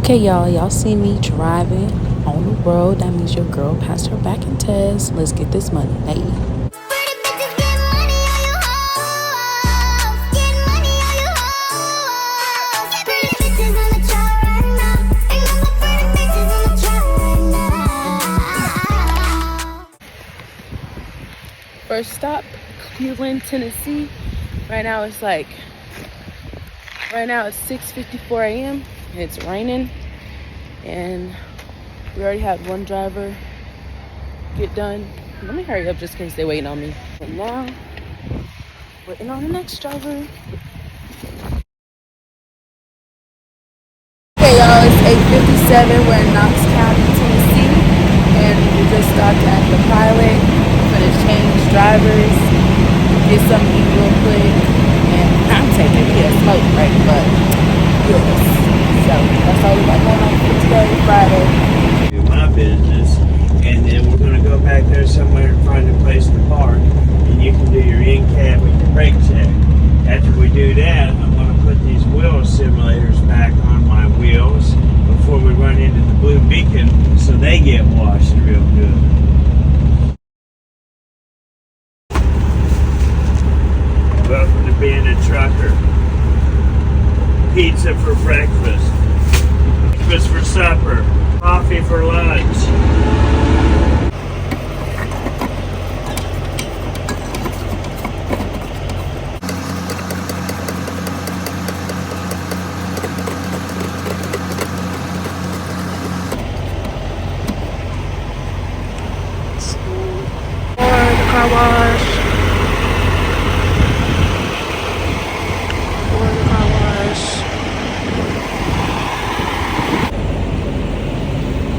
Okay, y'all see me driving on the road. That means your girl passed her back in test. Let's get this money. Hey. First stop, Cleveland, Tennessee. Right now it's 6:54 a.m. and it's raining, and we already had one driver get done. Let me hurry up just in case they're waiting on me. And now, waiting on the next driver. Okay, y'all, it's 8:57. We're in Knox County, Tennessee, and we just stopped at the Pilot for the change drivers, get something to eat real quick, and I'm taking me a smoke break, but yes. So that's all we got going on for today, Friday. Do my business, and then we're going to go back there somewhere and find a place to park, and you can do your in-cab with your brake check. After we do that, I'm going to put these wheel simulators back on my wheels before we run into the blue beacon so they get washed real good. Welcome to being a trucker. Pizza for breakfast, breakfast for supper, coffee for lunch. Car wash.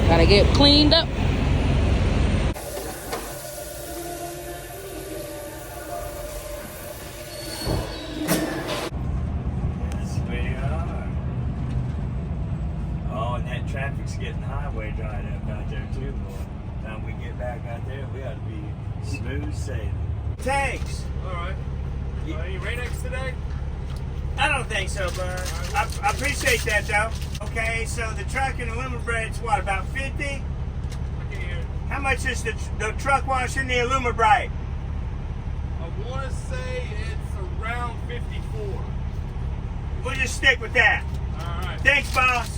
Gotta get cleaned up. Yes, we are. Oh, and that traffic's getting highway dried up out there too, boy. Time we get back out there, we ought to be smooth sailing. Tanks! Alright. Any Rain-X today? I don't think so, bud. I appreciate that, though. Okay, so the truck and the aluminum bread's what, about 50? I can hear it. How much is the truck wash and the aluminum bright? I want to say it's around 54. We'll just stick with that. Alright. Thanks, boss.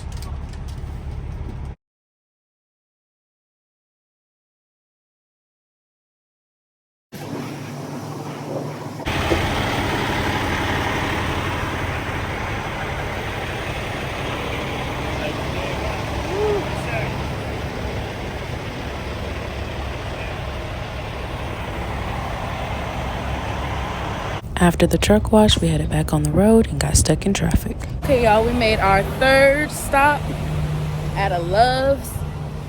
After the truck wash, we headed back on the road and got stuck in traffic. Okay, y'all, we made our third stop at a Love's.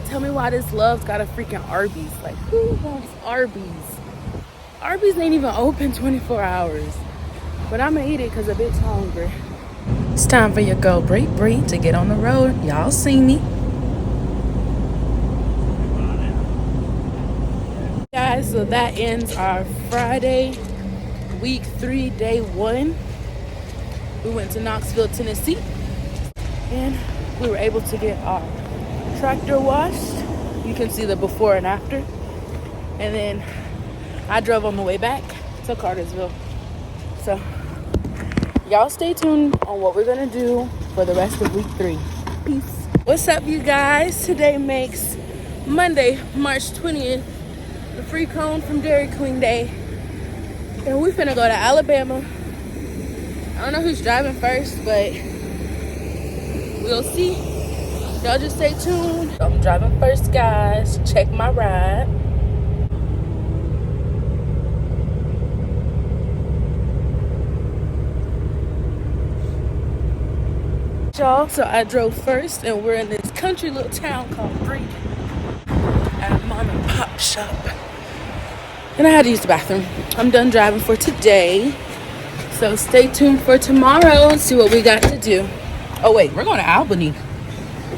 Tell me why this Love's got a freaking Arby's. Like, who wants Arby's? Arby's ain't even open 24 hours. But I'm gonna eat it because a bitch hungry. It's time for your girl Bree to get on the road. Y'all see me. Guys, so that ends our Friday. Week 3, day 1. We went to Knoxville, Tennessee, and we were able to get our tractor washed. You can see the before and after. And then I drove on the way back to Cartersville. So y'all stay tuned on what we're gonna do for the rest of week 3. Peace. What's up, you guys? Today makes Monday, March 20th, the free cone from Dairy Queen Day. And we finna go to Alabama. I don't know who's driving first, but we'll see. Y'all just stay tuned. I'm driving first, guys. Check my ride. Y'all, so I drove first, and we're in this country little town called Bree at a mom and pop shop. And I had to use the bathroom. I'm done driving for today. So stay tuned for tomorrow and see what we got to do. Oh wait, we're going to Albany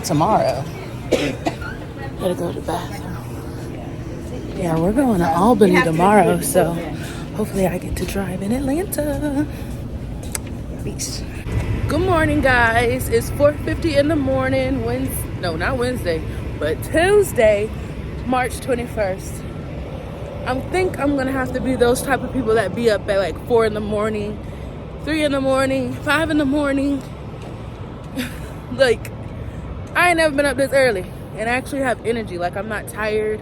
tomorrow. Gotta go to the bathroom. Yeah, we're going to Albany tomorrow. So hopefully I get to drive in Atlanta. Peace. Good morning, guys. It's 4:50 in the morning. No, not Wednesday, but Tuesday, March 21st. I think I'm gonna have to be those type of people that be up at like 4 in the morning, 3 in the morning, 5 in the morning. Like, I ain't never been up this early and I actually have energy. Like, I'm not tired.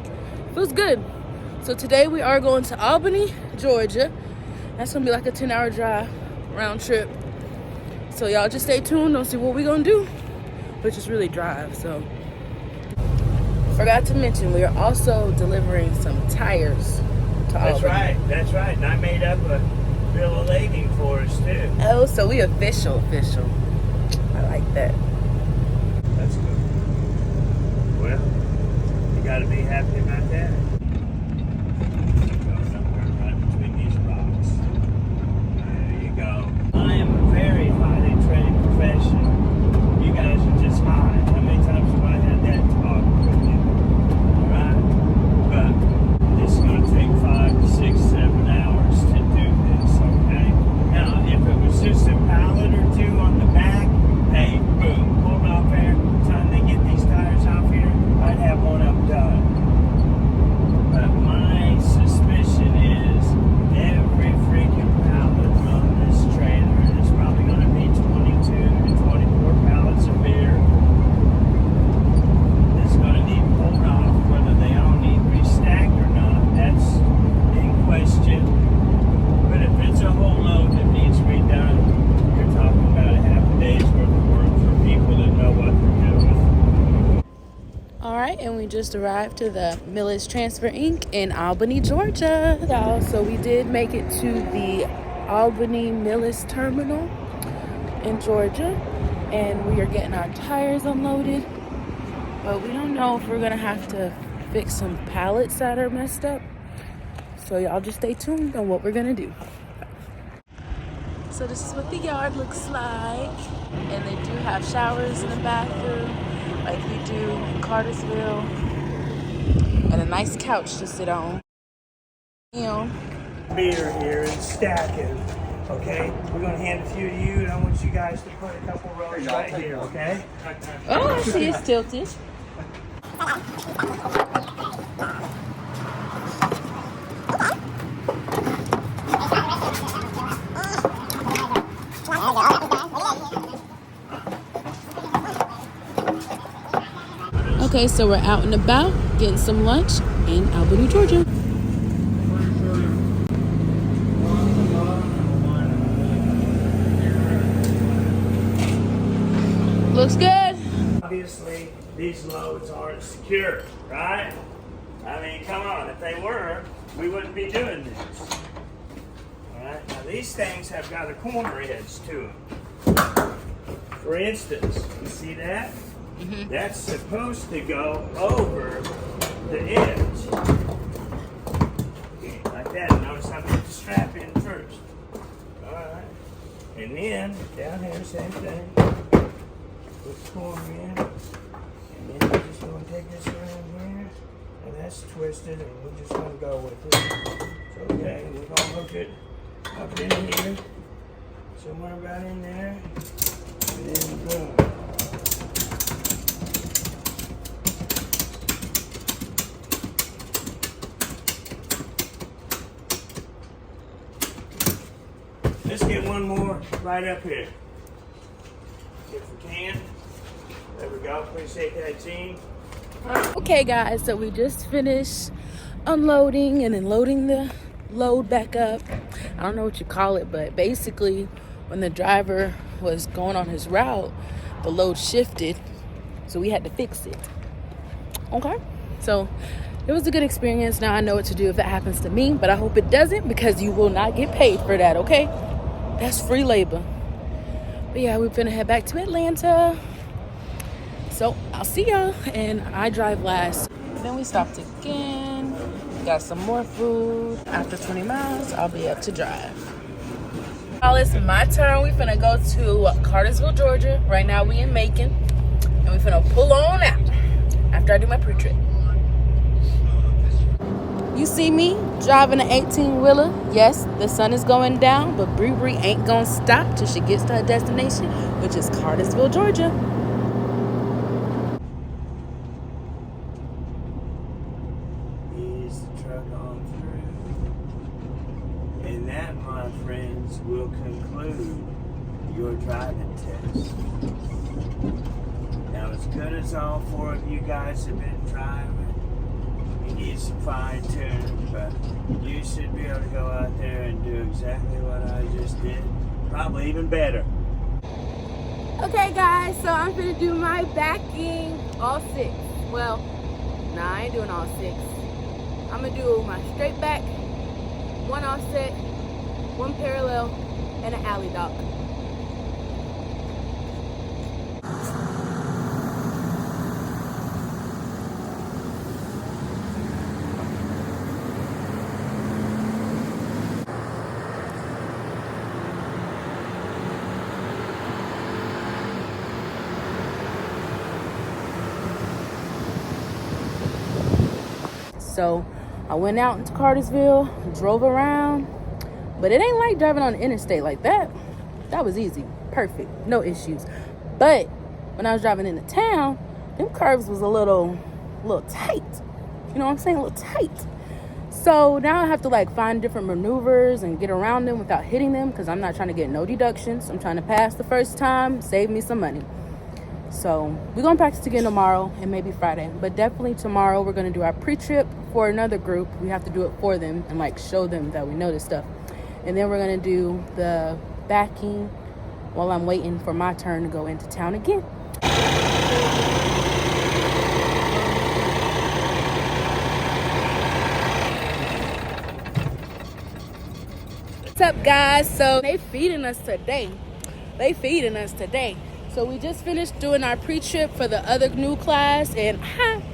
Feels good. So today we are going to Albany, Georgia. That's gonna be like a 10-hour drive, round trip. So y'all just stay tuned. Don't see what we gonna do, but just really drive. So forgot to mention we are also delivering some tires to Albany. That's right. And I made up a bill of lading for us too. Oh, so we official. I like that. That's good. Well, you gotta be happy about that. Go somewhere right between these rocks. There you go. I am a very highly trained professional. You guys are just high. How many times have I had that talk with you? Alright? But this is going to take 5 to 6, 7 hours to do this, okay? Now, if it was just a pallet or two on the back, hey, boom, pulled off there. Time they get these tires off here, I'd have one up done. But my suspicion is every freaking pallet on this trailer is probably going to be 22 to 24 pallets of beer. It's going to need pulled off. Whether they all need restacked or not, that's in question. But if it's a whole load that needs redone, you're talking about a half a day's worth of work for people that know what they're doing. All right, and we just arrived to the Millis Transfer Inc. in Albany, Georgia. Y'all, so we did make it to the Albany Millis terminal in Georgia, and we are getting our tires unloaded. But we don't know if we're gonna have to fix some pallets that are messed up. So y'all just stay tuned on what we're gonna do. So this is what the yard looks like, and they do have showers in the bathroom like we do in Cartersville, and a nice couch to sit on. Beer here and stack it. Okay? We're going to hand a few to you, and I want you guys to put a couple rows right here, okay? Oh, I see it's tilted. Okay, so we're out and about getting some lunch in Albany, Georgia. Looks good. Obviously, these loads aren't secure, right? I mean, come on. If they were, we wouldn't be doing this. All right? Now, these things have got a corner edge to them. For instance, you see that? Mm-hmm. That's supposed to go over the edge. Like that. Notice I put the strap in first. Alright. And then, down here, same thing. Put the corner in. And then we're just going to take this around here. And that's twisted, and we're just going to go with it. So, okay, we're going to hook it up in here. Somewhere about in there. And then boom. Let's get one more right up here. If we can. There we go. Appreciate that, team. Okay, guys, so we just finished unloading and then loading the load back up. I don't know what you call it, but basically when the driver was going on his route, the load shifted, so we had to fix it. Okay, so it was a good experience. Now I know what to do if that happens to me, but I hope it doesn't, because you will not get paid for that, okay? That's free labor. But yeah, we're gonna head back to Atlanta. So I'll see y'all, and I drive last. Then we stopped again, got some more food. After 20 miles, I'll be up to drive. Now it's my turn. We finna go to Cartersville, Georgia. Right now we in Macon, and we finna pull on out after I do my pre-trip. You see me driving an 18-wheeler. Yes, the sun is going down, but Bree ain't gonna stop till she gets to her destination, which is Cartersville, Georgia. Ease the truck on through. And that, my friends, will conclude your driving test. Now, as good as all 4 of you guys have been driving, you need some fine tuning, but you should be able to go out there and do exactly what I just did, probably even better. Okay guys, so I'm gonna do my backing all 6. Well, nah, I ain't doing all 6. I'm gonna do my straight back, 1 offset, 1 parallel, and an alley dock. So I went out into Cartersville, drove around, but it ain't like driving on the interstate like that. That was easy, perfect, no issues. But when I was driving into town, them curves was a little tight. You know what I'm saying? A little tight. So now I have to like find different maneuvers and get around them without hitting them, because I'm not trying to get no deductions. I'm trying to pass the first time, save me some money. So we're gonna practice again tomorrow and maybe Friday, but definitely tomorrow we're gonna do our pre-trip for another group. We have to do it for them and like show them that we know this stuff. And then we're gonna do the backing while I'm waiting for my turn to go into town again. What's up guys? So they feeding us today. So we just finished doing our pre-trip for the other new class, and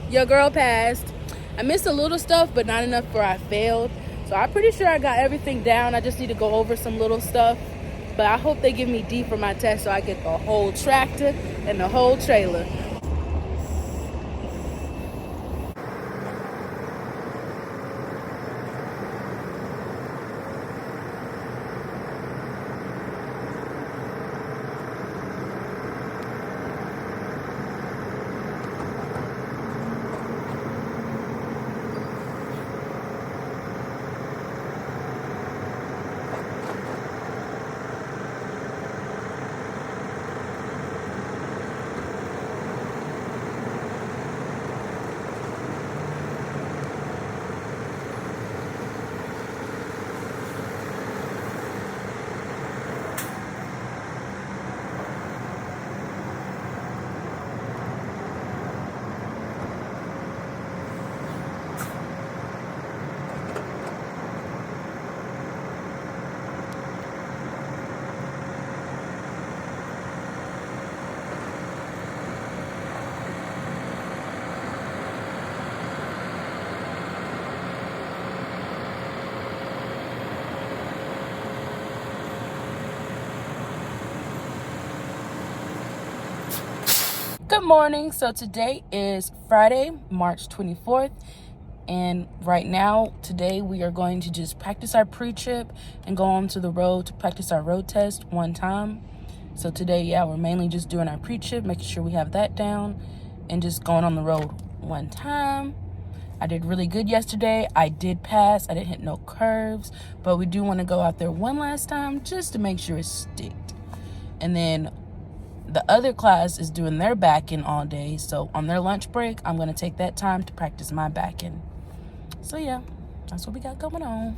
your girl passed. I missed a little stuff, but not enough where I failed. So I'm pretty sure I got everything down. I just need to go over some little stuff. But I hope they give me D for my test so I get the whole tractor and the whole trailer. Good morning. So today is Friday, March 24th. And right now, today, we are going to just practice our pre-trip and go on to the road to practice our road test 1 time. So today, yeah, we're mainly just doing our pre-trip, making sure we have that down, and just going on the road 1 time. I did really good yesterday. I did pass. I didn't hit no curves. But we do want to go out there 1 last time just to make sure it's sticked. And then the other class is doing their backing all day. So on their lunch break, I'm going to take that time to practice my backing. So yeah, that's what we got going on.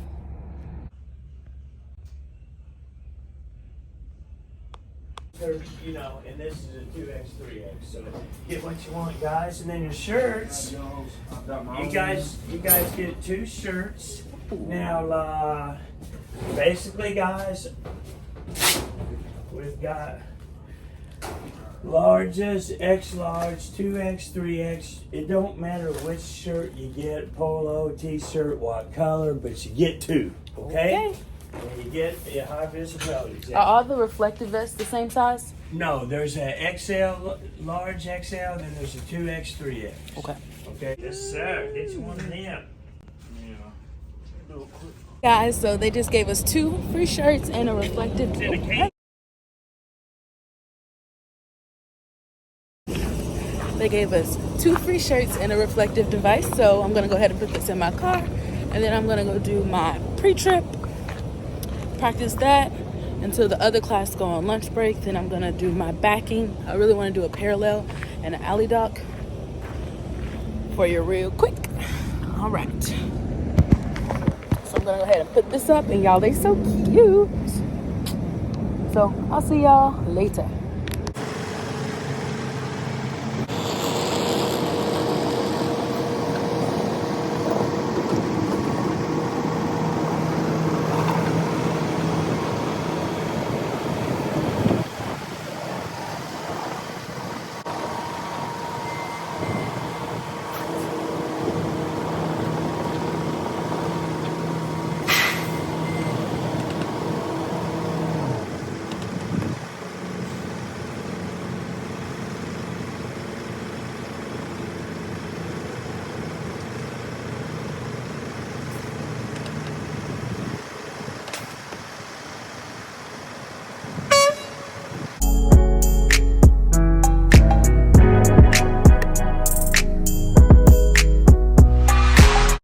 You know, and this is a 2X, 3X. So get what you want, guys, and then your shirts. You guys get 2 shirts. Now, basically, guys, we've got larges, X large, 2X, 3X. It don't matter which shirt you get, polo, t-shirt, what color, but you get 2, okay? And you get a high visibility. Are all the reflective vests the same size? No, there's a XL, large XL, then there's a 2X, 3X. Okay. Okay? Yes, sir. Get you one of them. Guys, so they just gave us 2 free shirts and a reflective. They gave us 2 free shirts and a reflective device. So I'm gonna go ahead and put this in my car, and then I'm gonna go do my pre-trip, practice that until the other class go on lunch break. Then I'm gonna do my backing. I really want to do a parallel and an alley dock for you real quick. All right. So I'm gonna go ahead and put this up, and y'all, they so cute. So I'll see y'all later.